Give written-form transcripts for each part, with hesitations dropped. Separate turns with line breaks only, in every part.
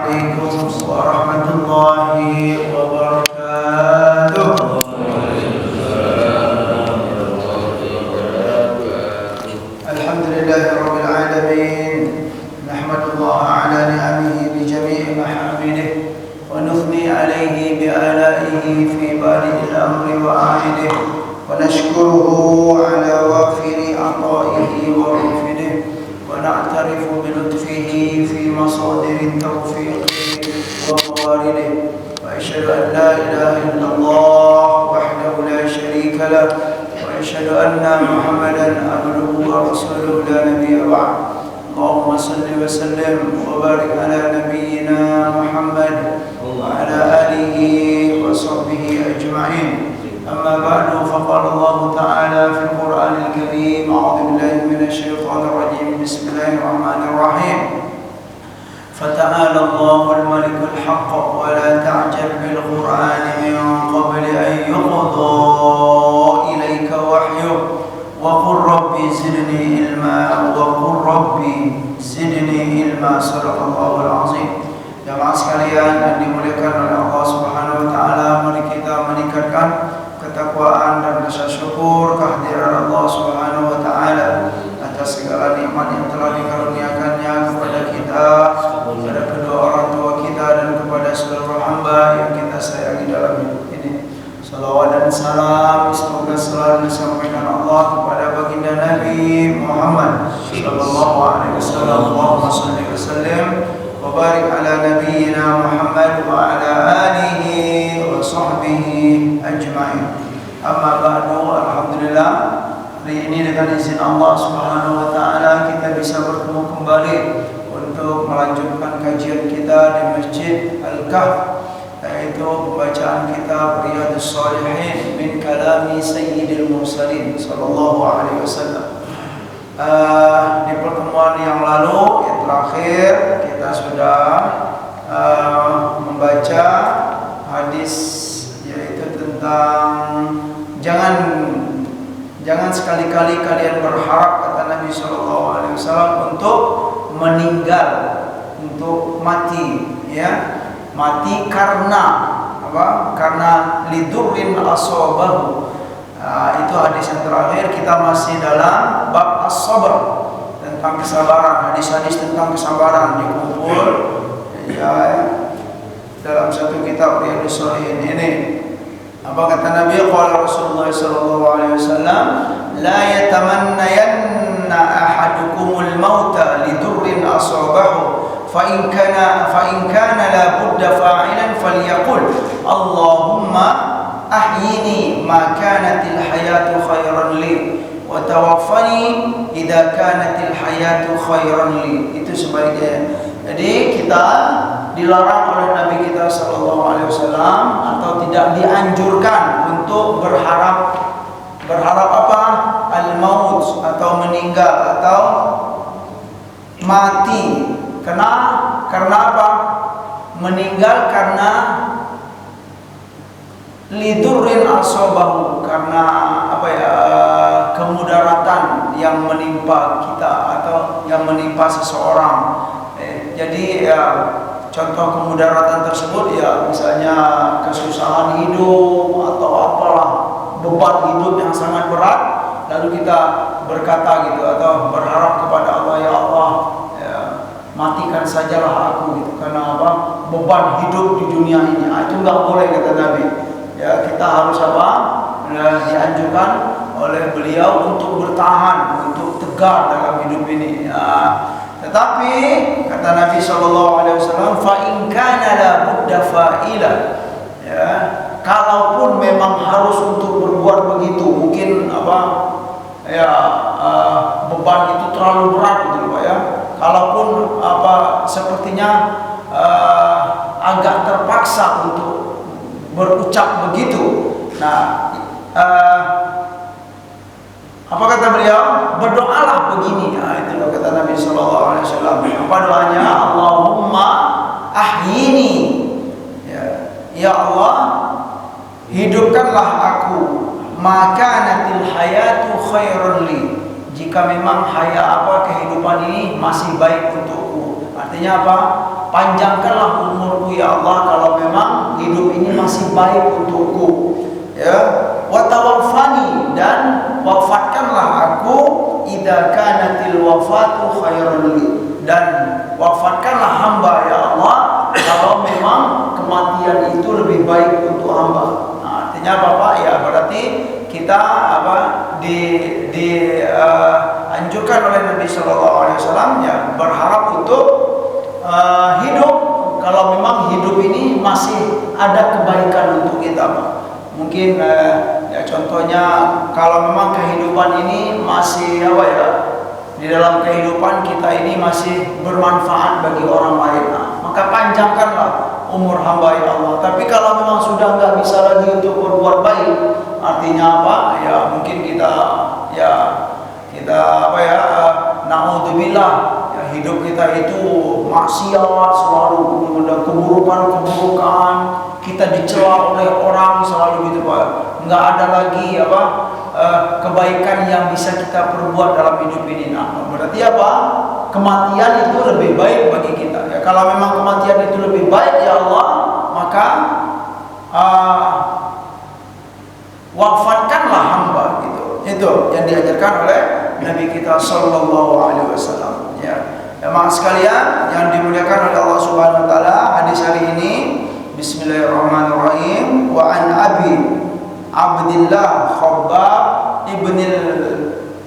Assalamualaikum warahmatullahi wabarakatuh. Alhamdulillahirabbil alamin. Nahmadullah ala ni'amihi bi jami'i mahamidihi wa nuthni alayhi bi alaihi fi bari'il amri wa a'idihi wa nashkuruhu ala wafiri ata'ihi wa rufidihi ونعترف بلطفه في مصادر التوفيق وموارده وأشهد أن لا إله إلا الله وحده لا شريك له وأشهد أن محمدا عبده ورسوله لا نبي بعد اللهم صل وسلم وبارك على نبينا محمد وعلى آله وصحبه أجمعين أما بعد فقال الله تعالى في القرآن الكريم أعوذ بالله من الشيطان الرجيم بسم الله الرحمن الرحيم فتعالى الله الملك الحق ولا تعجل بالقرآن من قبل أن يقضى إليك وحيه وقل ربي زدني علما وقل ربي زدني علما صدق الله العظيم. Jamaah sekalian yang dimuliakan oleh Allah Subhanahu wa taala, mari kita meningkatkan ketakwaan dan rasa syukur kehadiran Allah Subhanahu wa taala atas segala nikmat yang telah dikaruniakannya kepada kita, kepada kedua orang tua kita dan kepada seluruh hamba yang kita sayangi dalam hidup ini. Salawat dan salam semoga selalu disampaikan Allah kepada baginda Nabi Muhammad sallallahu alaihi wasallam. Allahumma shalli wa sallim wa barik ala nabiyyina Muhammad wa ala alihi wa sahbihi ajma'in. Amma ba'du, alhamdulillah, hari ini dengan izin Allah Subhanahu wa taala kita bisa bertemu kembali untuk melanjutkan kajian kita di Masjid Al-Kahf, yaitu pembacaan kitab Riyadhus Shalihin min kalami Sayyidil Mursalin sallallahu alaihi wasallam. Di pertemuan yang lalu, yang terakhir, kita sudah membaca hadis yaitu tentang jangan sekali-kali kalian berharap, kata Nabi sallallahu alaihi wasallam, untuk meninggal, untuk mati, ya. Mati karena apa? Karena lidurrin asabahu. Itu hadis yang terakhir. Kita masih dalam bab as-sabr, tentang kesabaran. Hadis-hadis tentang kesabaran dikumpul ya dalam satu kitab Riyadhus Shalihin ini. Apa kata Nabi? Qala Rasulullah sallallahu alaihi wasallam, la yatamannayanna ahadukumul mauta lidurrin asabahu fa in kana la budda fa'ilan falyaqul Allahumma ahyini ma kanatil hayatu khairan li wa tawaffani idza kanatil hayatu khairan li. Itu sebaliknya. Jadi kita dilarang oleh Nabi kita sallallahu alaihi wasallam, atau tidak dianjurkan untuk berharap apa? Al-maut, atau meninggal, atau mati. Karena apa? Meninggal karena lidurrin asabahu, karena apa ya, kemudaratan yang menimpa kita atau yang menimpa seseorang. Jadi ya, contoh kemudaratan tersebut ya misalnya kesusahan hidup atau apalah, beban hidup yang sangat berat, lalu kita berkata gitu atau berharap kepada Allah, ya Allah, ya, matikan sajalah aku gitu, karena apa? Beban hidup di dunia ini. Itu enggak boleh, kata Nabi. Ya, kita harus apa? Dianjurkan oleh beliau untuk bertahan, untuk tegar dalam hidup ini. Ya. Tetapi kata Nabi sallallahu alaihi wasallam, fa in kana la budda fa'ila. Ya, kalaupun memang harus untuk berbuat begitu, mungkin apa? Ya, beban itu terlalu berat gitu Pak ya. Kalaupun apa sepertinya agak terpaksa untuk berucap begitu. Nah, apa kata beliau? Berdoalah begini. Nah, itu kata Nabi sallallahu alaihi wasallam. Apa doanya? Allahumma ahyini. Ya Allah, hidupkanlah aku. Maka natil hayatu khairun li. Jika memang kehidupan ini masih baik untukku. Artinya Artinya apa? Panjangkanlah umurku ya Allah kalau memang hidup ini masih baik untukku. Ya, wa tawaffani, dan wafatkanlah aku idza kanatil wafatu khairan li, dan wafatkanlah hamba ya Allah kalau memang kematian itu lebih baik untuk hamba. Nah, artinya apa Pak? Ya berarti kita anjurkan oleh Nabi Shallallahu Alaihi Wasallam ya berharap untuk hidup kalau memang hidup ini masih ada kebaikan untuk kita Pak. Mungkin ya contohnya kalau memang kehidupan ini masih di dalam kehidupan kita ini masih bermanfaat bagi orang lain, maka panjangkanlah umur hamba ya Allah. Tapi kalau memang sudah nggak bisa lagi untuk berbuat baik, artinya apa? Ya mungkin kita naudzubillah, ya hidup kita itu maksiat, selalu ada keburukan, kita dicela oleh orang selalu gitu Pak. Nggak ada lagi kebaikan yang bisa kita perbuat dalam hidup ini. Nah, berarti apa? Kematian itu lebih baik bagi kita. Ya, kalau memang kematian itu lebih baik ya Allah, maka wafatkanlah hamba gitu. Itu yang diajarkan oleh Nabi kita Sallallahu Alaihi Wasallam. Ya, jemaah sekalian yang dimuliakan oleh Allah Subhanahu Wa Taala, hadis hari ini Bismillahirrahmanirrahim. Wa an Abi Abdillah Khabbab ibn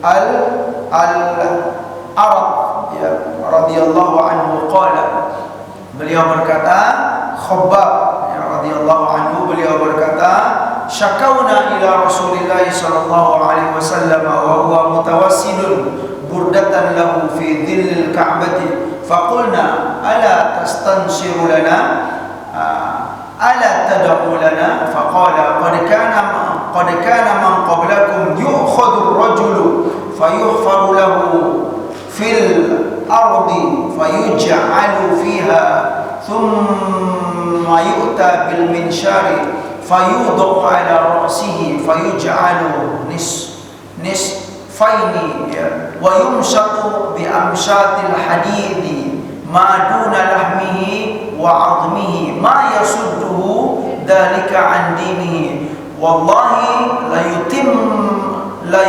al-Arad ya radhiyallahu anhu qala, beliau berkata, Khabbab ya radhiyallahu anhu beliau berkata, syakauna ila Rasulillah sallallahu alaihi wasallam wa huwa mutawassidun burdatan lahu fi dhillil ka'bati faqulna ala tastansiru lana ala tad'u lana faqala qad kana man qablakum yu'khadhu ar-rajulu fayuhfaru lahu fil ardi fayuj'alu fiha thumma yu'ta bil minshari fayudau ala ra'sihi fayuj'alu nisfaini wa yumshatu bi amshatil hadidi ma duna lahmihi wa 'azmihi ma yasudduhu dhalika 'an dinihi wallahi la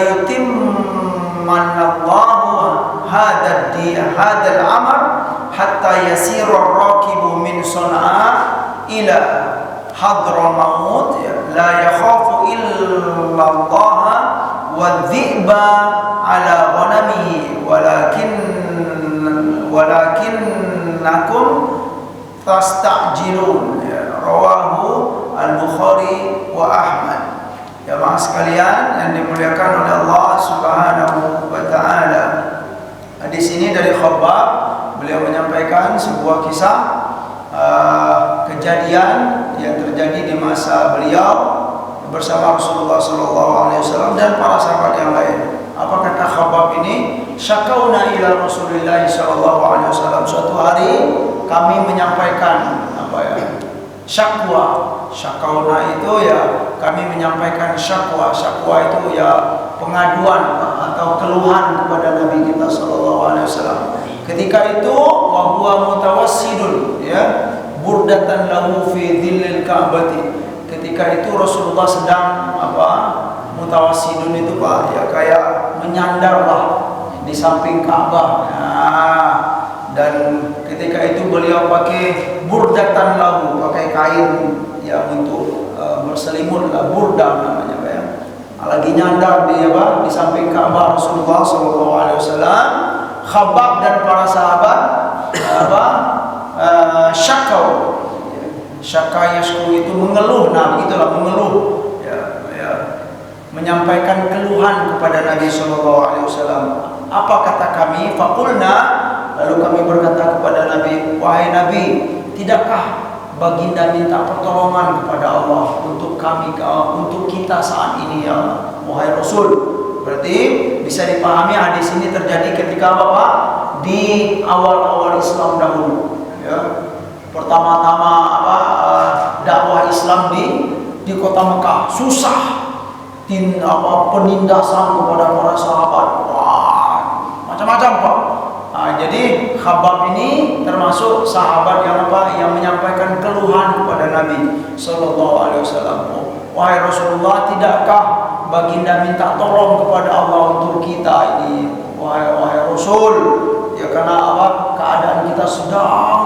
yutimmanallahu hadal amr hatta yasira ar-rakibu min Sana'a ila Hadramaut la yakhafu illa Allah wa dhi'ba ala ghanamihi walakinnakum tasta'jilun. Rawahu Al-Bukhari wa Ahmad. Jemaah sekalian yang dimuliakan oleh Allah Subhanahu wa taala. Di sini dari Khabbab, beliau menyampaikan sebuah kisah kejadian yang terjadi di masa beliau bersama Rasulullah SAW dan para sahabat yang lain. Apa kata Khabbab ini? Syakauna ila Rasulillah SAW. Suatu hari kami menyampaikan syakwa. Syakauna itu ya kami menyampaikan syakwa. Syakwa itu ya pengaduan atau keluhan kepada Nabi kita SAW. Ketika itu wa huwa mutawassidun ya burdatan lahu fi dhillil ka'bati. Ketika itu Rasulullah sedang mutawassidun itu Pak ya kayak menyandar lah di samping Ka'bah. Nah, dan ketika itu beliau pakai burdatan lahu, pakai kain ya untuk berselimut lah, burda namanya Pak ya. Lagi nyandar di samping Ka'bah Rasulullah SAW. Khabbab dan para sahabat syakau. Syaka yashku itu mengeluh, mengeluh menyampaikan keluhan kepada Nabi SAW. Apa kata kami? Faqulna, lalu kami berkata kepada Nabi, wahai Nabi, tidakkah baginda minta pertolongan kepada Allah untuk kami, untuk kita saat ini ya wahai Rasul? Berarti bisa dipahami hadis ini terjadi ketika Bapak di awal-awal Islam dahulu ya. Pertama-tama dakwah Islam di kota Mekah susah, penindasan kepada para sahabat, wah macam-macam Pak. Jadi Khabbab ini termasuk sahabat yang apa? Yang menyampaikan keluhan kepada Nabi sallallahu alaihi wasallam. Wahai Rasulullah, tidakkah baginda minta tolong kepada Allah untuk kita ini? Wahai Rasul, ya karena apa? Keadaan kita sedang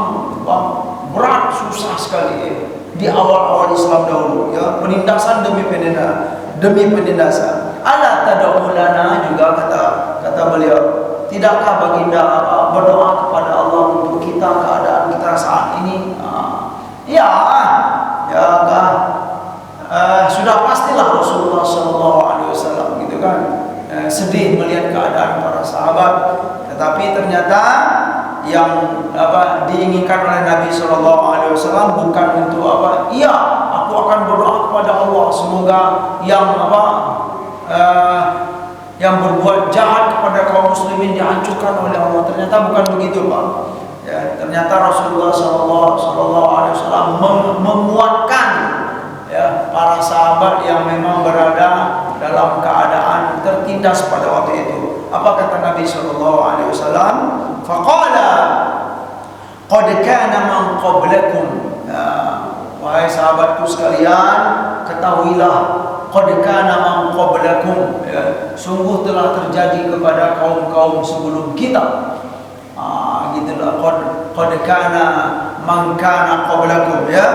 berat, susah sekali di awal-awal Islam dahulu, ya, penindasan demi penindasan. Ala tad'u lana, juga kata beliau, tidakkah baginda berdoa kepada Allah untuk kita, keadaan kita saat ini? Sudah pastilah Rasulullah SAW gitu kan, sedih melihat keadaan para sahabat. Tetapi ternyata yang diinginkan oleh Nabi SAW bukan untuk iya, aku akan berdoa kepada Allah semoga yang berbuat jahat kepada kaum muslimin dihancurkan oleh Allah. Ternyata bukan begitu, Pak. Ya, ternyata Rasulullah SAW menguatkan, ya, para sahabat yang memang berada dalam keadaan tertindas pada waktu itu. Apa kata Nabi SAW? Faqala qad kana man qablakum, wahai sahabatku sekalian, ketahuilah, qad kana man qablakum, sungguh telah terjadi kepada kaum-kaum sebelum kita. Gitulah, qad kana man kana qablakum, ya,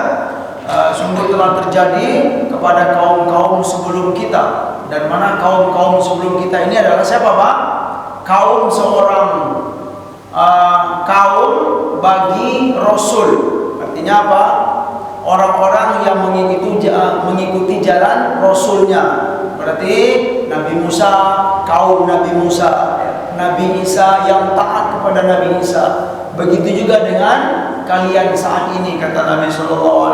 sungguh telah terjadi kepada kaum-kaum sebelum kita. Dan mana kaum-kaum sebelum kita ini adalah siapa, Pak? Kaum seorang kaum bagi Rasul. Artinya apa? Orang-orang yang mengikuti jalan Rasulnya. Berarti Nabi Musa, kaum Nabi Musa, Nabi Isa yang taat kepada Nabi Isa. Begitu juga dengan kalian saat ini, kata Nabi SAW.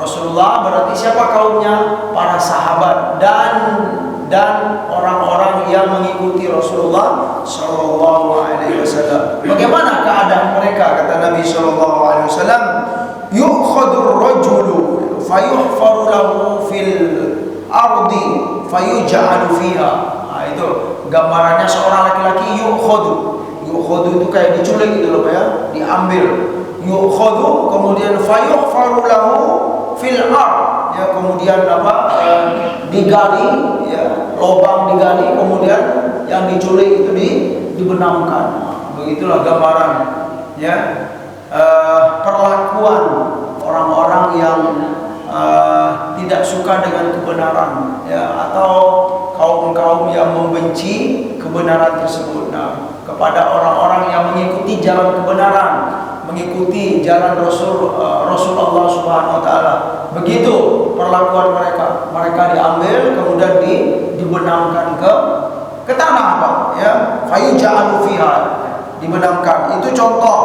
Rasulullah berarti siapa kaumnya? Para sahabat dan orang-orang yang mengikuti Rasulullah SAW. Bagaimana keadaan mereka? Kata Nabi SAW, yu'khadur rajulu fayuhfaru lahu fil ardi fayuj'alu fiha. Itu gambarannya seorang laki-laki yu'khadu. Yu'khadu itu kayak diculik gitu loh, Pak, ya, diambil. Yu'khadu, kemudian fayuhfaru lahu fil ard, ya, kemudian digali, ya, lubang digali, kemudian yang diculik itu dibenamkan. Begitulah gambaran, ya, perlakuan orang-orang yang tidak suka dengan kebenaran, ya, atau kaum-kaum yang membenci kebenaran tersebut. Nah, kepada orang-orang yang mengikuti jalan kebenaran, mengikuti jalan Rasulullah Subhanahu wa taala, begitu perlakuan mereka. Mereka diambil kemudian dibenamkan ke tanah, apa, ya, fayuj'alu fiha, dibenamkan. Itu contoh.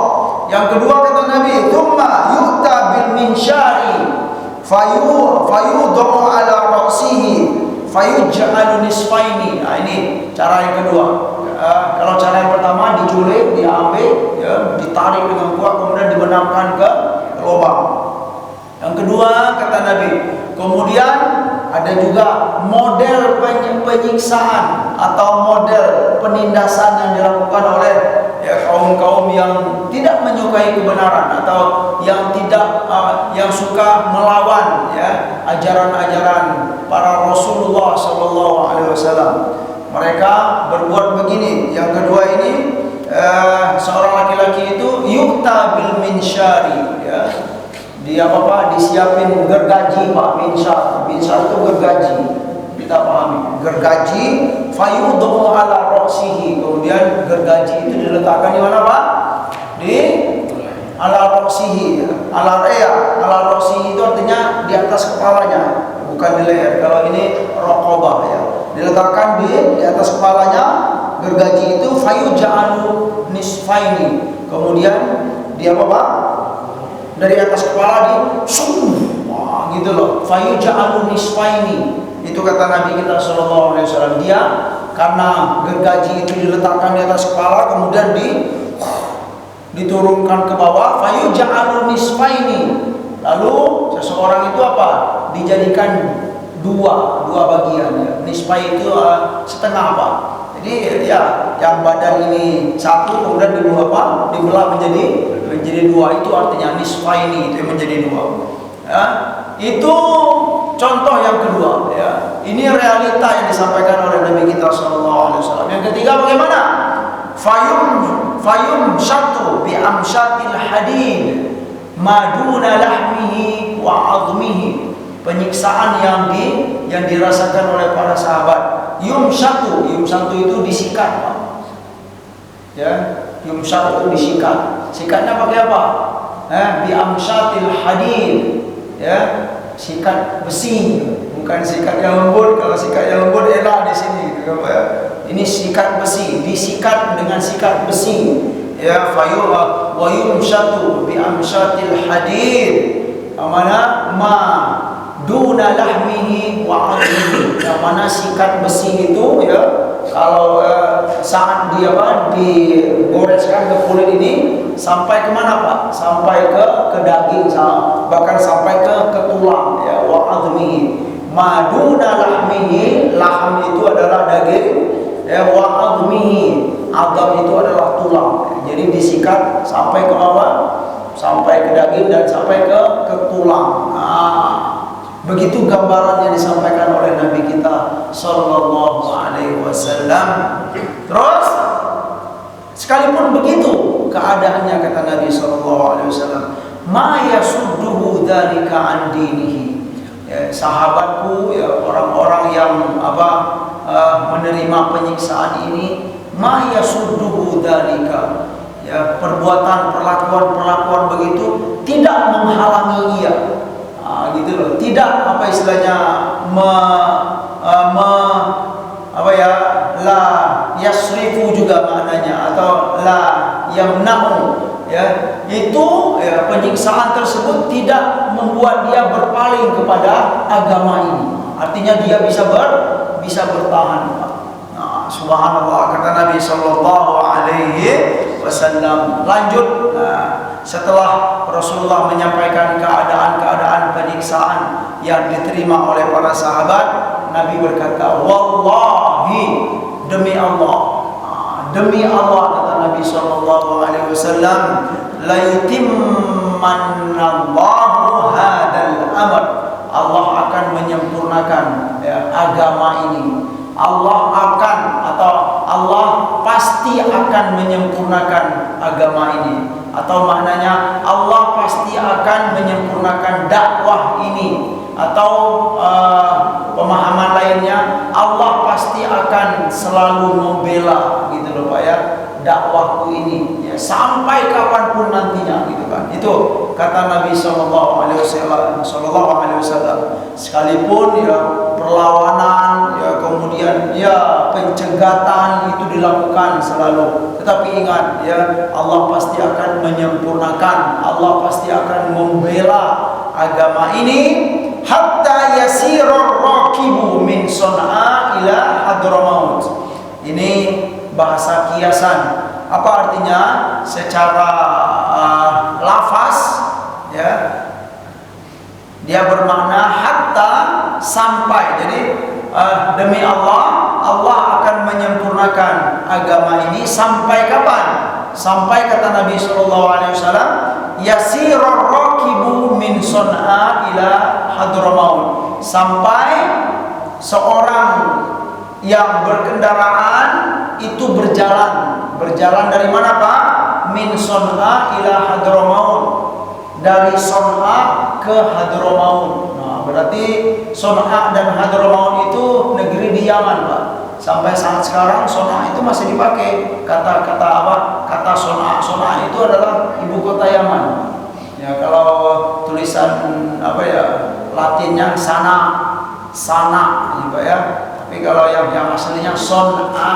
Yang kedua kata Nabi, tsumma yu'ta bil minsyari fayudhu ala ra'sihi fayuj'alu nisfaini. Nah, ini cara yang kedua. Kalau cara yang pertama diculik, diambil, ya, ditarik dengan kuat, kemudian dibenamkan ke lubang. Yang kedua kata Nabi, kemudian ada juga model penyiksaan atau model penindasan yang dilakukan oleh, ya, kaum-kaum yang tidak menyukai kebenaran atau yang tidak yang suka melawan, ya, ajaran-ajaran para Rasulullah SAW. Mereka berbuat begini. Yang kedua ini, seorang laki-laki itu yu'ta bil minsyari, ya, dia disiapin gergaji, Pak. Minsyar itu gergaji, kita pahami gergaji. Fayudhu ala ra'sihi, kemudian gergaji itu diletakkan di mana, Pak? Di ala ra'sihi, ala ra'sihi itu artinya di atas kepalanya, bukan di leher. Kalau ini raqabah, ya, diletakkan di atas kepalanya gergaji itu. Fayuj'alu nisfaini, kemudian dia Pak? Dari atas kepala gitu loh. Fayuj'alu nisfaini. Itu kata Nabi kita SAW. Dia karena gergaji itu diletakkan di atas kepala, kemudian diturunkan ke bawah. Fayuj'alu nisfaini. Lalu seseorang itu apa? Dijadikan dua bagian, ya. Nisfai itu setengah, apa, Jadi ya yang badan ini satu kemudian dibelah menjadi dua, itu artinya nisfaini, itu yang menjadi dua. Ya, itu contoh yang kedua. Ya, ini realita yang disampaikan oleh Nabi kita Sallallahu Alaihi Wasallam. Yang ketiga bagaimana? Fayum syatu bi amsyatil hadid maduna lahmihi wa azmihi. Penyiksaan yang dirasakan oleh para sahabat. Yumsyatu itu disikat, Pak. Ya, yumsyatu itu disikat. Sikatnya pakai apa? Bi amsyatil hadid. Ya, sikat besi, bukan sikat yang lembut. Kalau sikat yang lembut enak di sini, gitu kan, Pak, ya. Ini sikat besi, disikat dengan sikat besi. Ya, wa yumsyatu bi amsyatil hadid. Mana duna lahmihi wa azmihi. Yang mana sikat besi itu, ya, kalau saat dia digoreskan ke kulit ini sampai kemana, Pak? Sampai ke daging, bahkan sampai ke tulang, ya. Wa azmihi, maduna lahmihi, laham itu adalah daging, ya. Wa azmihi, azam itu adalah tulang. Jadi disikat sampai ke bawah, sampai ke daging dan sampai ke tulang. Begitu gambaran yang disampaikan oleh Nabi kita Sallallahu Alaihi Wasallam. Terus sekalipun begitu keadaannya, kata Nabi Sallallahu Alaihi Wasallam, ma yasudduhu dzalika an dinihi. Ya, sahabatku, ya, orang-orang yang menerima penyiksaan ini, ma yasudduhu dzalika. Ya, perbuatan, perlakuan begitu tidak menghalangi ia. Gitu loh. Tidak la yasrifu juga maknanya, atau la yamna'u, ya. Itu, ya, penyiksaan tersebut tidak membuat dia berpaling kepada agama ini. Artinya dia bisa bertahan. Subhanallah, kata Nabi Sallallahu Alaihi Wasallam. Lanjut, setelah Rasulullah menyampaikan keadaan penyiksaan yang diterima oleh para sahabat, Nabi berkata, wallahi, demi Allah, kata Nabi Sallallahu Alaihi Wasallam, la yutimmanallahu hadal amr. Allah akan menyempurnakan, ya, agama ini. Allah pasti akan menyempurnakan agama ini, atau maknanya Allah pasti akan menyempurnakan dakwah ini, atau pemahaman lainnya, Allah pasti akan selalu membela, gitu loh, Pak, ya, dakwahku ini, ya, sampai kapanpun nantinya, gitu kan. Itu kata Nabi Sallallahu Alaihi Wasallam. Sekalipun, ya, perlawanan, ya, kemudian, ya, pencegatan itu dilakukan selalu, tetapi ingat, ya, Allah pasti akan menyempurnakan, Allah pasti akan membela agama ini, hatta yasirur raqibu min Son'a ila Hadramaut. Ini bahasa kiasan. Apa artinya? Secara lafaz, ya, dia bermakna hatta, sampai. Jadi demi Allah akan menyempurnakan agama ini sampai kapan? Sampai, kata Nabi Sallallahu Alaihi Wasallam, yasirur raqibu min Son'a ila Hadramaut. Sampai seorang yang berkendaraan itu berjalan dari mana, Pak? Min Son'a ila Hadramaut, dari Son'a ke Hadramaut. Nah, berarti Son'a dan Hadramaut itu negeri di Yaman, Pak. Sampai saat sekarang Son'a itu masih dipakai. Kata Son'a. Son'a itu adalah ibu kota Yaman. Ya, kalau tulisan Latinnya sana, gitu ya. Tapi kalau yang aslinya Son'a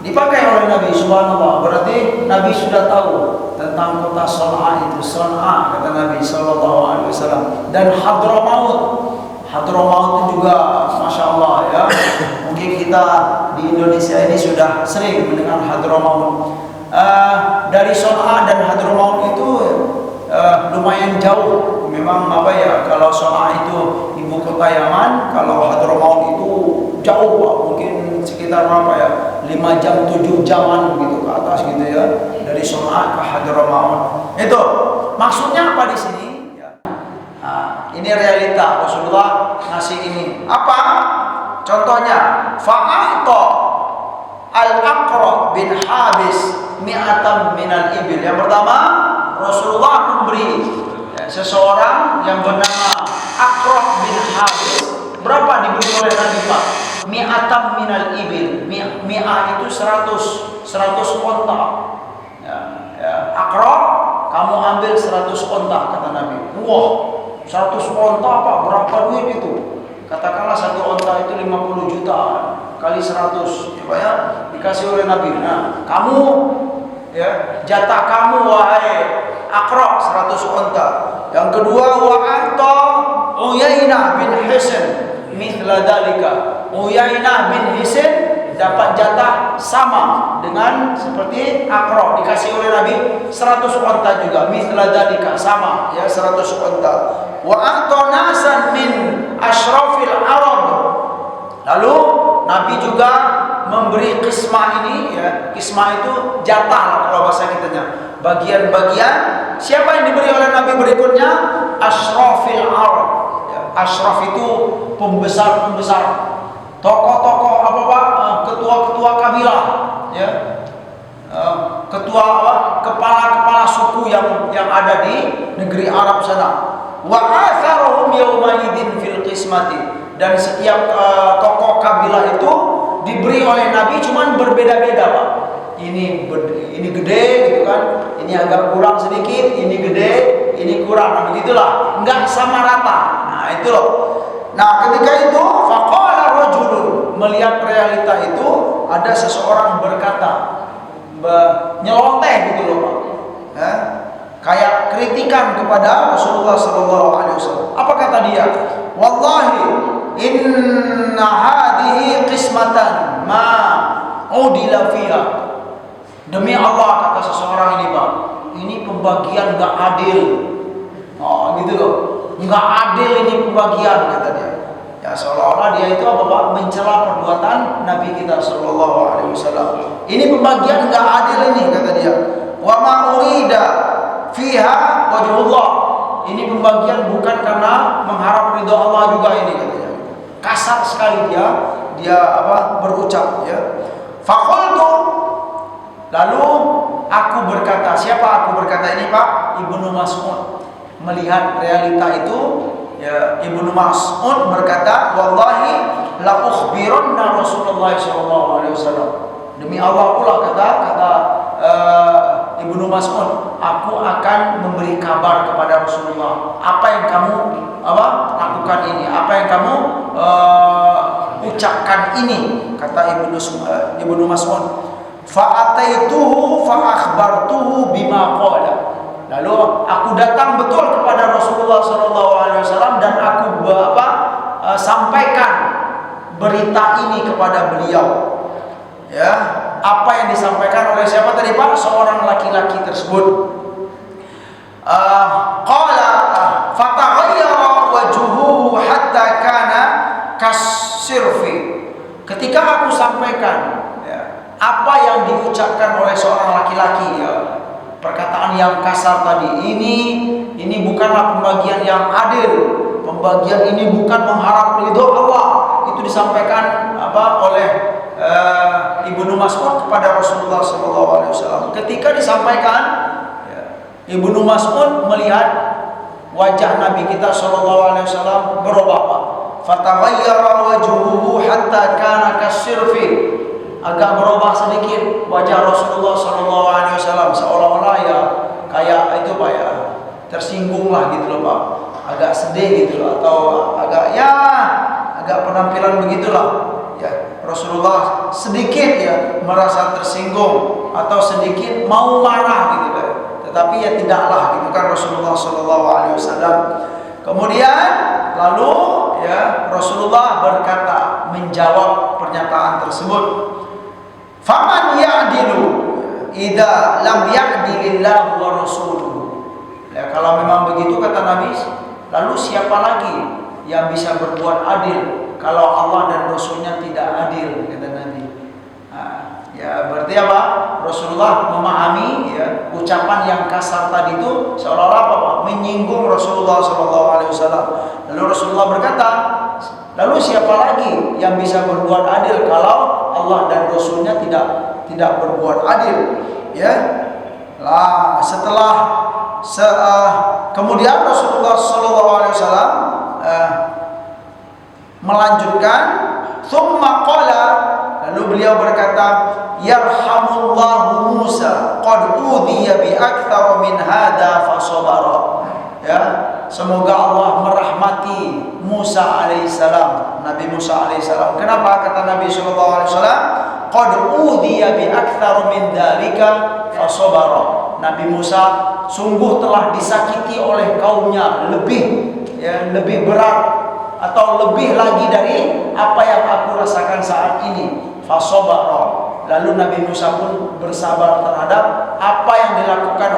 dipakai oleh Nabi, subhanallah. Berarti Nabi sudah tahu tentang kota Son'a itu. Son'a, kata Nabi Sallallahu Alaihi Wasallam. Dan Hadramaut itu juga, masya Allah, ya. Mungkin kita di Indonesia ini sudah sering mendengar Hadramaut. Dari Son'a dan Hadramaut itu lumayan jauh. Memang kalau Son'a itu ibu kota Yaman, kalau Hadramaut itu jauh, Pak. Mungkin sekitar berapa ya, 5 jam 7 jaman gitu ke atas gitu ya, dari Son'a ke Hadramaut. Itu maksudnya apa di sini ya? Nah, ini realita Rasulullah ngasih ini apa contohnya. Fa'ata Al-Aqra bin Habis mi'atam minal ibil. Yang pertama, Rasulullah memberi seseorang yang bernama Aqra bin Habis. Berapa diberi oleh Nabi Pak? Mi'atam minal ibil. Mi'ah itu 100 onta. Aqra, kamu ambil 100 onta, kata Nabi. Wah, 100 onta apa? Berapa duit itu? Katakanlah satu onta itu 50 juta kali 100, ya Pak ya, dikasih oleh Nabi. Nah, kamu ya, jatah kamu wahai Aqra 100 onta. Yang kedua, wa ata Uyainah bin Hisn mithla dalika. Uyainah bin Hisn dapat jatah sama dengan seperti Aqra, dikasih oleh Nabi 100 onta juga, mithla dalika, sama ya, 100 onta. Wa ata nasan min asyrafil Arab. Lalu Nabi juga memberi qismah ini ya, qismah itu jatah lah kalau bahasa kitanya, bagian-bagian. Siapa yang diberi oleh Nabi berikutnya? Asyrafil Arab ya, asyraf itu pembesar-pembesar, tokoh-tokoh apa Pak, ketua-ketua kabilah ya, ketua apa, kepala-kepala suku yang ada di negeri Arab sana. Wa atharuhum yawma idzin fil qismati. Dan setiap tokoh kabilah itu diberi oleh Nabi cuman berbeda-beda Pak. Ini gede gitu kan, ini agak kurang sedikit, ini gede, ini kurang, nah begitulah, enggak sama rata. Nah itu loh. Nah ketika itu faqala rajulun, melihat realita itu ada seseorang berkata, nyeloteh gitu loh Pak ya, kayak kritikan kepada Rasulullah SAW. Apa kata dia? Wallahi inna hadhihi qismatan ma udila fiha. Demi Allah, kata seseorang ini Pak, ini pembagian gak adil. Oh gitu loh, gak adil ini pembagian, kata dia. Ya seolah-olah dia itu apa Pak, mencela perbuatan Nabi kita Sallallahu Alaihi Wasallam. Ini pembagian gak adil ini, kata dia. Wa ma urida fiha wajhullah. Ini pembagian bukan karena mengharap ridho Allah juga ini, katanya. Kasar sekali dia apa berucap ya. Faqultu, lalu aku berkata, siapa aku berkata ini Pak? Ibnu Mas'ud. Melihat realita itu ya, Ibnu Mas'ud berkata, wallahi la ukhbiranna Rasulullah sallallahu alaihi wasallam. Demi Allah pula kata Ibnu Mas'ud, aku akan memberi kabar kepada Rasulullah apa yang kamu lakukan ini, apa yang kamu ucapkan ini, kata Ibnu Mas'ud. Fa'ataituhu fa'akhbartuhu bima qala. Lalu aku datang betul kepada Rasulullah SAW dan aku sampaikan berita ini kepada beliau. Ya, apa yang disampaikan oleh siapa tadi Pak? Seorang laki-laki tersebut. Qala fataghayyara wajhuhu hatta kana kasirfi. Ketika aku sampaikan ya, apa yang diucapkan oleh seorang laki-laki ya, perkataan yang kasar tadi, ini bukanlah pembagian yang adil. Pembagian ini bukan mengharap ridho Allah. Itu disampaikan oleh Ibnu Mas'ud kepada Rasulullah SAW. Ketika disampaikan, Ibnu Mas'ud melihat wajah Nabi kita SAW berubah Pak. Fataghayyara wajhuhu hatta kana kasirfi. Agak berubah sedikit wajah Rasulullah SAW, seolah-olah ya kayak itu Pak ya, tersinggung lah gitu loh Pak, agak sedih gitu loh, atau agak penampilan begitulah ya. Rasulullah sedikit ya merasa tersinggung atau sedikit mau marah gitu Pak. Tetapi ya tidaklah gitu kan Rasulullah SAW. Kemudian lalu ya Rasulullah berkata menjawab pernyataan tersebut. Faman ya'dilu idza lam ya'dilillahu wa rasuluhu. Ya, kalau memang begitu kata Nabi, lalu siapa lagi yang bisa berbuat adil kalau Allah dan Rasulnya tidak adil, kata Nabi. Ya berarti apa? Rasulullah memahami ya ucapan yang kasar tadi itu seolah-olah apa? Menyinggung Rasulullah SAW. Lalu Rasulullah berkata, lalu siapa lagi yang bisa berbuat adil kalau Allah dan Rasulnya tidak berbuat adil? Ya, lah kemudian Rasulullah SAW melanjutkan, thumma qala, lalu beliau berkata, yarhamullahu Musa qad udhiya bi aktsar min hada fasabara. Ya, semoga Allah merahmati Musa alaihissalam, Nabi Musa alaihissalam. Kenapa kata Nabi sallallahu alaihi wasallam qad udhiya bi aktsar min dzalika fasabara? Nabi Musa sungguh telah disakiti oleh kaumnya lebih berat atau lebih lagi dari apa yang aku rasakan saat ini. Fasabara. Lalu Nabi Musa pun bersabar terhadap apa yang dilakukan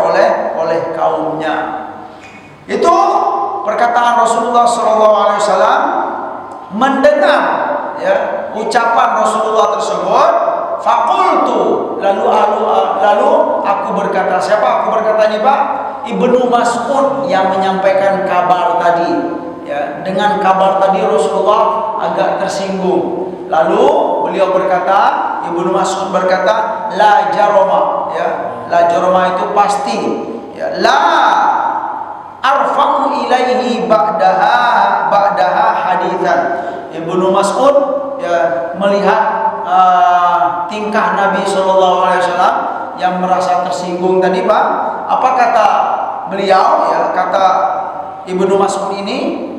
oleh kaumnya. Itu perkataan Rasulullah SAW. Mendengar ya ucapan Rasulullah tersebut, fakultu, lalu aku berkata. Siapa aku berkata ini Pak? Ibnu Mas'ud yang menyampaikan kabar tadi. Ya, dengan kabar tadi Rasulullah agak tersinggung. Lalu beliau berkata, Ibnu Mas'ud berkata, la jaroma, ya, la jaroma itu pasti, ya, la arfa'u ilaihi ba'daha hadithan. Ibnu Mas'ud ya melihat tingkah Nabi SAW yang merasa tersinggung tadi Pak. Apa kata beliau? Ya, kata Ibnu Mas'ud ini,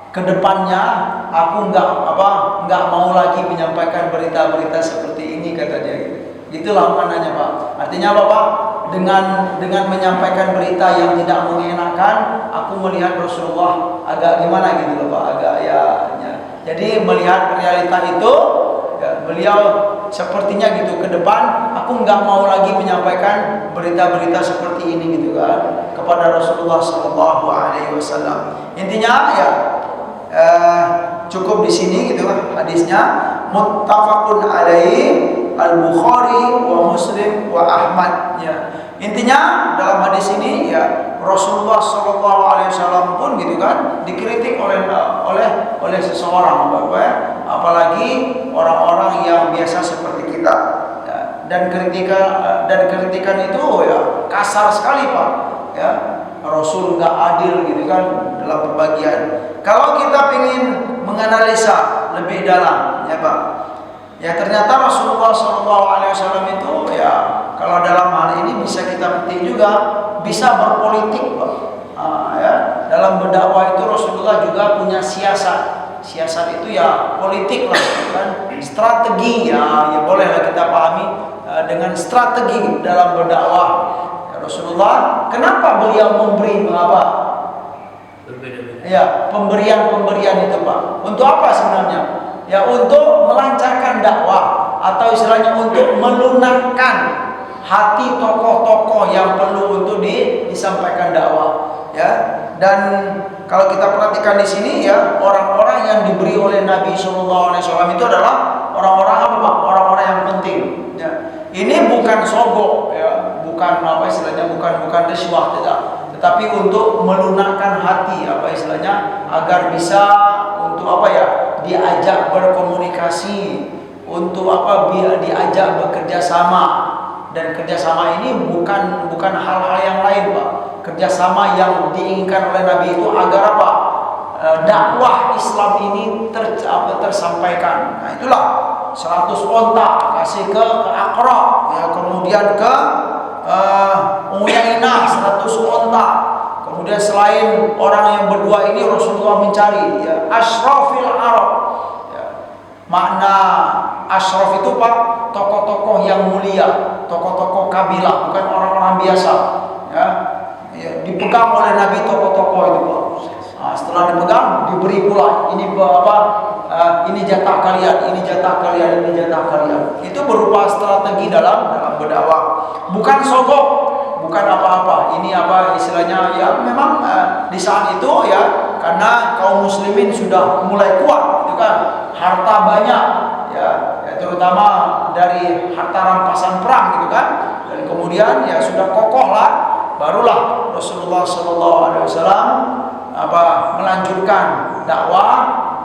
kedepannya aku nggak mau lagi menyampaikan berita-berita seperti ini, kata dia. Itulah maknanya Pak. Artinya apa Pak? Dengan menyampaikan berita yang tidak mengenakan, aku melihat Rasulullah agak gimana gitu loh Pak, agak ya. Jadi melihat realita itu, ya, beliau sepertinya gitu ke depan aku nggak mau lagi menyampaikan berita-berita seperti ini gitu kan kepada Rasulullah Sallallahu Alaihi Wasallam. Intinya ya cukup di sini gitu kan hadisnya, muttafaqun alaihi al-Bukhari wa Muslim wa Ahmad. Ya, intinya dalam hadis ini ya Rasulullah Sallallahu Alaihi Wasallam pun gitu kan dikritik oleh seseorang, Bapak ya, apalagi orang-orang yang biasa seperti kita. Ya, dan kritikan itu ya kasar sekali Pak. Ya, Rasul nggak adil gitu kan dalam pembagian. Kalau kita ingin menganalisa lebih dalam, ya Pak, ya ternyata Rasulullah SAW itu ya kalau dalam hal ini bisa kita petik juga bisa berpolitik Pak. Ya, dalam berdakwah itu Rasulullah juga punya siasat. Siasat itu ya politik lah, kan strategi ya bolehlah kita pahami dengan strategi dalam berdakwah. Rasulullah, kenapa beliau memberi apa? Ya, pemberian itu Pak. Untuk apa sebenarnya? Ya untuk melancarkan dakwah atau istilahnya untuk melunakkan hati tokoh-tokoh yang perlu untuk disampaikan dakwah. Ya, dan kalau kita perhatikan di sini ya orang-orang yang diberi oleh Nabi SAW itu adalah orang-orang apa Pak? Orang-orang yang penting. Ya. Ini bukan sogok ya, bukan apa istilahnya, bukan riswah tidak, tetapi untuk melunakkan hati apa istilahnya agar bisa untuk apa ya diajak berkomunikasi, untuk apa diajak bekerja sama. Dan kerjasama ini bukan hal-hal yang lain Pak. Kerjasama yang diinginkan oleh Nabi itu agar apa? Dakwah Islam ini tersampaikan. Nah itulah 100 onta kasih ke Aqra, ya, kemudian ke Uyainah 100 onta. Kemudian selain orang yang berdua ini Rasulullah mencari ya asyrafil Arab. Ya, makna asyraf itu Pak, tokoh-tokoh yang mulia, tokoh-tokoh kabilah, bukan orang-orang biasa. Ya, dipegang oleh Nabi tokoh-tokoh itu Pak. Nah, setelah dipegang diberi pula ini ini jatah kalian, ini jatah kalian, ini jatah kalian. Itu berupa strategi dalam berdakwah, bukan sogok, bukan apa-apa. Ini apa istilahnya ya memang di saat itu ya karena kaum muslimin sudah mulai kuat, gitu kan, harta banyak, ya terutama dari harta rampasan perang, gitu kan, dan kemudian ya sudah kokoh lah, barulah Rasulullah SAW melanjutkan dakwah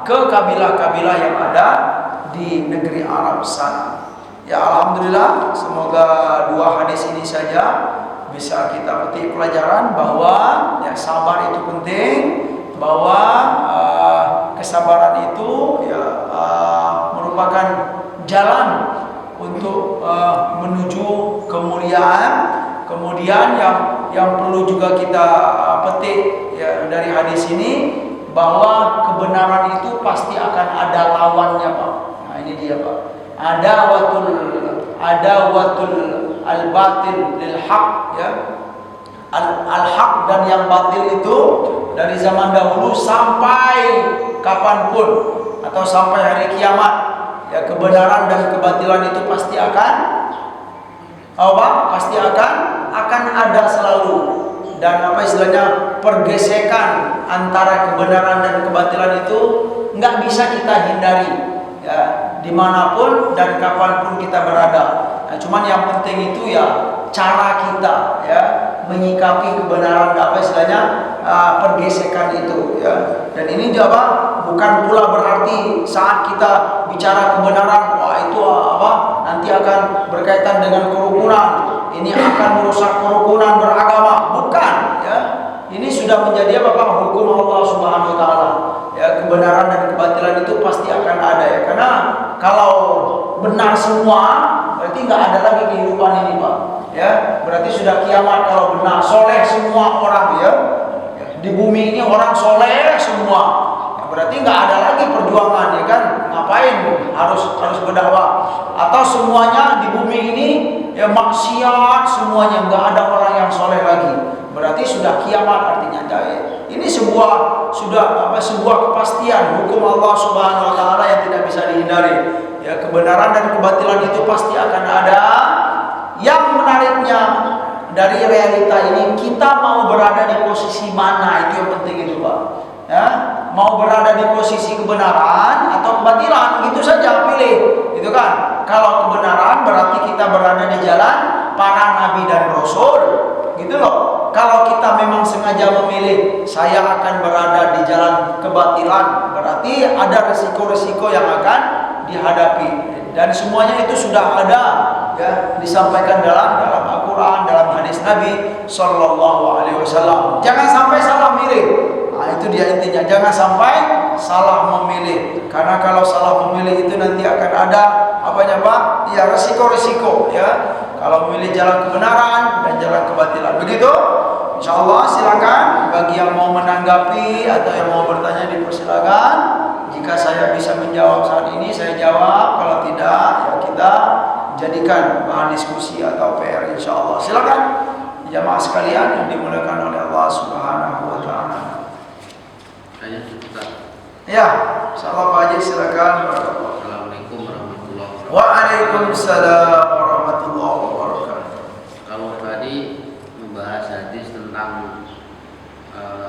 ke kabilah-kabilah yang ada di negeri Arab sana. Ya alhamdulillah, semoga dua hadis ini saja bisa kita petik pelajaran bahwa ya sabar itu penting, bahwa kesabaran itu ya merupakan jalan untuk menuju kemuliaan. Kemudian yang perlu juga kita petik ya dari hadis ini, bahwa kebenaran itu pasti akan ada lawannya, Pak. Nah ini dia, Pak. Adawatul al-batil lil haq, ya. Al-haq dan yang batil itu dari zaman dahulu sampai kapanpun atau sampai hari kiamat, ya kebenaran dan kebatilan itu pasti akan pasti akan ada selalu. Dan istilahnya pergesekan antara kebenaran dan kebatilan itu nggak bisa kita hindari, ya dimanapun dan kapanpun kita berada. Nah, cuman yang penting itu ya cara kita ya menyikapi kebenaran, istilahnya pergesekan itu, ya. Dan ini juga bukan pula berarti saat kita bicara kebenaran, wah itu nanti akan berkaitan dengan kerukunan, ini akan merusak kerukunan beragama, bukan, ya. Ini sudah menjadi hukum Allah Subhanahu wa taala. Ya, kebenaran dan kebatilan itu pasti akan ada, ya. Karena kalau benar semua berarti nggak ada lagi kehidupan ini, Pak. Ya, berarti sudah kiamat kalau benar. Soleh semua orang, ya. Di bumi ini orang soleh semua. Ya, berarti nggak ada lagi perjuangan, ya kan? Ngapain harus berdakwah? Atau semuanya di bumi ini ya maksiat semuanya, nggak ada orang yang soleh lagi. Berarti sudah kiamat artinya. Ini sebuah kepastian hukum Allah Subhanahu wa taala yang tidak bisa dihindari. Ya, kebenaran dan kebatilan itu pasti akan ada. Yang menariknya dari realita ini, kita mau berada di posisi mana, itu yang penting itu, Pak. Ya, mau berada di posisi kebenaran atau kebatilan, gitu saja pilih, gitu kan. Kalau kebenaran berarti kita berada di jalan para nabi dan rasul, gitu loh. Kalau kita memang sengaja memilih saya akan berada di jalan kebatilan, berarti ada resiko-resiko yang akan dihadapi, dan semuanya itu sudah ada, ya, disampaikan dalam Al-Quran, dalam hadis Nabi Sallallahu Alaihi Wasallam. Jangan sampai salah milih. Nah, itu dia intinya, jangan sampai salah memilih, karena kalau salah memilih itu nanti akan ada Pak? Ya, resiko-resiko, ya. Kalau memilih jalan kebenaran dan jalan kebatilan, begitu. Insyaallah silakan bagi yang mau menanggapi atau yang mau bertanya dipersilakan. Jika saya bisa menjawab saat ini saya jawab, kalau tidak ya kita jadikan bahan diskusi atau PR insyaallah. Silakan jamaah sekalian yang dimuliakan oleh Allah Subhanahu wa taala.
Saya cukup.
Ya, insyaallah Pak Haji silakan.
Assalamualaikum warahmatullahi wabarakatuh.
Waalaikumsalam warahmatullahi wabarakatuh.
Kalau tadi membahas hadis tentang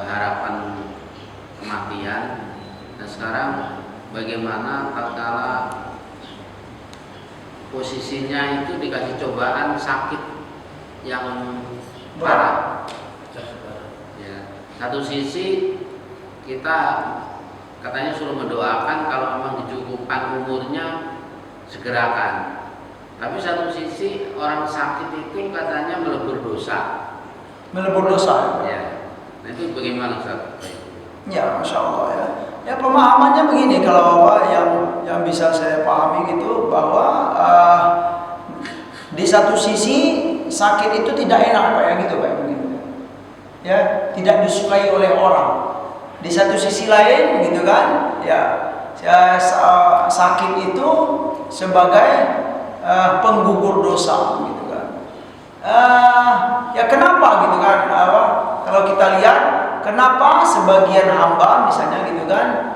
harapan kematian, dan sekarang bagaimana tatkala posisinya itu dikasih cobaan sakit yang parah. Ya, satu sisi kita katanya suruh mendoakan kalau memang dicukupkan umurnya segerakan. Tapi satu sisi orang sakit itu katanya melebur dosa.
Melebur dosa.
Ya. Nah itu bagaimana Ustaz?
Ya, Masya Allah, ya. Ya pemahamannya begini, kalau yang bisa saya pahami gitu, bahwa di satu sisi sakit itu tidak enak, Pak, ya gitu, Pak, begitu. Ya, tidak disukai oleh orang. Di satu sisi lain gitu kan, ya sakit itu sebagai penggugur dosa gitu kan. Ya kenapa gitu kan, kalau kita lihat kenapa sebagian hamba misalnya gitu kan,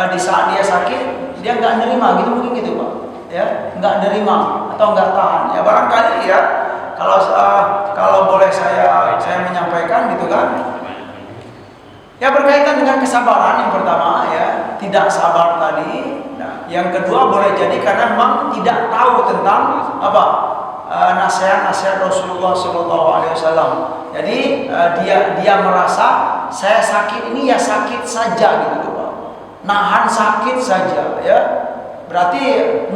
di saat dia sakit dia nggak nerima gitu, mungkin gitu Pak, ya nggak nerima atau nggak tahan, ya barangkali ya kalau boleh saya menyampaikan gitu kan, Ya, berkaitan dengan kesabaran yang pertama ya, tidak sabar tadi. Nah, yang kedua boleh jadi karena memang tidak tahu tentang apa nasihat-nasihat Rasulullah SAW. Jadi dia merasa saya sakit ini ya sakit saja gitu Pak. Nahan sakit saja ya. Berarti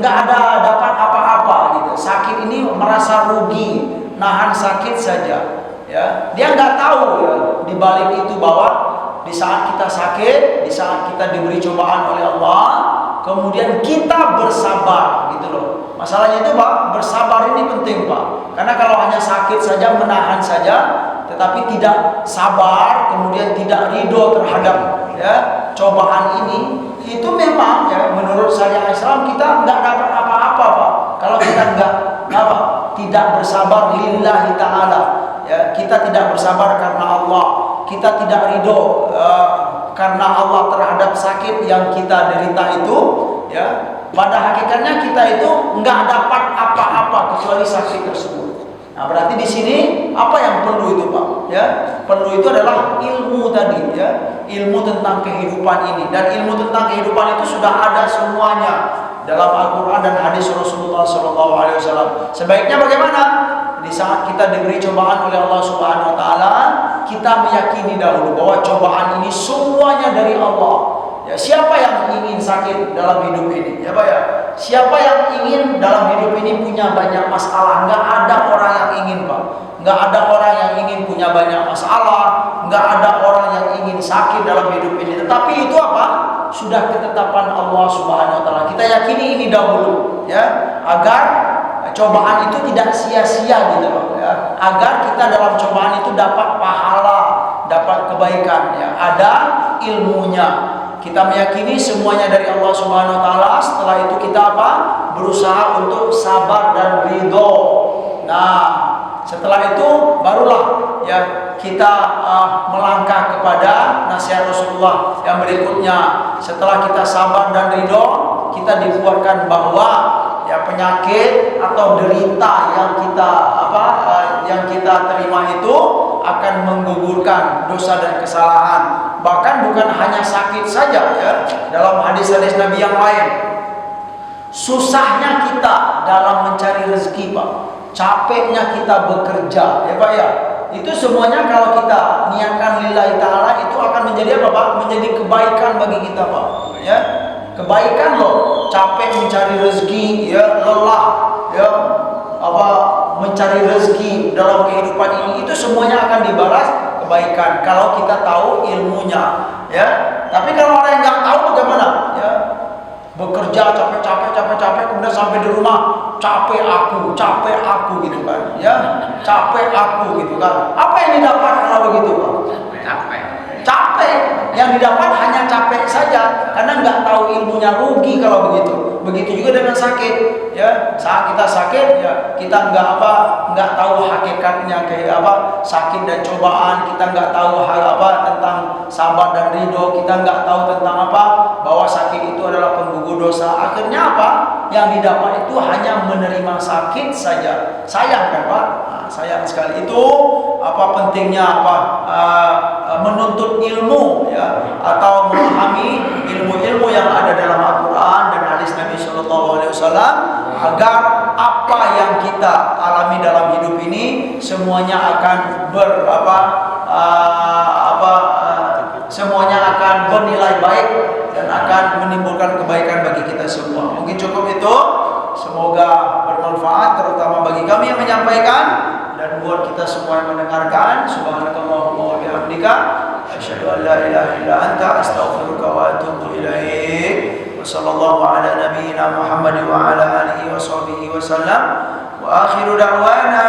nggak ada dapat apa-apa gitu. Sakit ini merasa rugi, nahan sakit saja ya. Dia nggak tahu ya di balik itu bahwa di saat kita sakit, di saat kita diberi cobaan oleh Allah, kemudian kita bersabar gitu loh. Masalahnya itu Pak, bersabar ini penting Pak. Karena kalau hanya sakit saja, menahan saja, tetapi tidak sabar, kemudian tidak ridho terhadap ya cobaan ini, itu memang ya menurut syariat Islam kita nggak dapat apa-apa Pak. Kalau kita nggak apa, tidak bersabar lillahi ta'ala ya, kita tidak bersabar karena Allah, kita tidak ridho karena Allah terhadap sakit yang kita derita itu ya. Pada hakikatnya kita itu nggak dapat apa-apa kecuali sakit tersebut. Nah, berarti di sini apa yang perlu itu Pak ya? Perlu itu adalah ilmu tadi ya, ilmu tentang kehidupan ini. Dan ilmu tentang kehidupan itu sudah ada semuanya dalam Al-Quran dan hadis Rasulullah SAW. Sebaiknya bagaimana? Di saat kita diberi cobaan oleh Allah Subhanahu Wa Taala, kita meyakini dahulu bahwa cobaan ini semuanya dari Allah. Ya, siapa yang ingin sakit dalam hidup ini? Ya Pak ya. Siapa yang ingin dalam hidup ini punya banyak masalah? Nggak ada orang yang ingin Pak. Nggak ada orang yang ingin punya banyak masalah. Nggak ada orang yang ingin sakit dalam hidup ini. Tetapi itu apa? Sudah ketetapan Allah Subhanahu Wa Taala. Kita yakini ini dahulu, ya, agar cobaan itu tidak sia-sia gitu loh, ya. Agar kita dalam cobaan itu dapat pahala, dapat kebaikan, ya. Ada ilmunya. Kita meyakini semuanya dari Allah Subhanahu Wa Taala. Setelah itu kita apa? Berusaha untuk sabar dan ridho. Nah, setelah itu barulah ya kita melangkah kepada nasihat Rasulullah yang berikutnya. Setelah kita sabar dan ridho, kita dibuatkan bahwa ya penyakit atau derita yang kita terima itu akan menggugurkan dosa dan kesalahan. Bahkan bukan hanya sakit saja ya. Dalam hadis-hadis Nabi yang lain, susahnya kita dalam mencari rezeki Pak, capeknya kita bekerja ya Pak ya, itu semuanya kalau kita niatkan lillahi ta'ala itu akan menjadi apa Pak? Menjadi kebaikan bagi kita Pak ya. Kebaikan loh, capek mencari rezeki ya, lelah ya mencari rezeki dalam kehidupan ini, itu semuanya akan dibalas kebaikan kalau kita tahu ilmunya ya. Tapi kalau orang yang nggak tahu bagaimana ya, bekerja capek kemudian sampai di rumah capek aku gitu kan ya, capek aku gitu kan. Apa yang didapat kalau begitu Pak? Capek yang didapat hanya capek saja karena nggak tahu ilmunya, rugi kalau begitu. Begitu juga dengan sakit ya. Saat kita sakit ya kita nggak tahu hakikatnya kayak apa sakit dan cobaan, kita nggak tahu hal apa tentang sabar dan ridho, kita nggak tahu tentang apa bahwa sakit itu adalah penggugur dosa. Akhirnya apa yang didapat itu hanya menerima sakit saja. Sayang kan Pak? Nah, sayang sekali. Itu apa pentingnya menuntut ilmu ya, atau memahami ilmu-ilmu yang ada dalam Al-Quran dan hadis Nabi SAW, agar apa yang kita alami dalam hidup ini semuanya akan semuanya akan bernilai baik dan akan menimbulkan kebaikan bagi kita semua. Mungkin cukup itu. Semoga bermanfaat terutama bagi kami yang menyampaikan dan buat kita semua yang mendengarkan. Subhanakallahumma wa bihamdika asyhadu an la ilaha illa anta astaghfiruka wa atubu ilaik. Wa sallallahu ala nabiyyina Muhammad wa ala alihi wa sahbihi wa sallam. Wa akhiru da'wana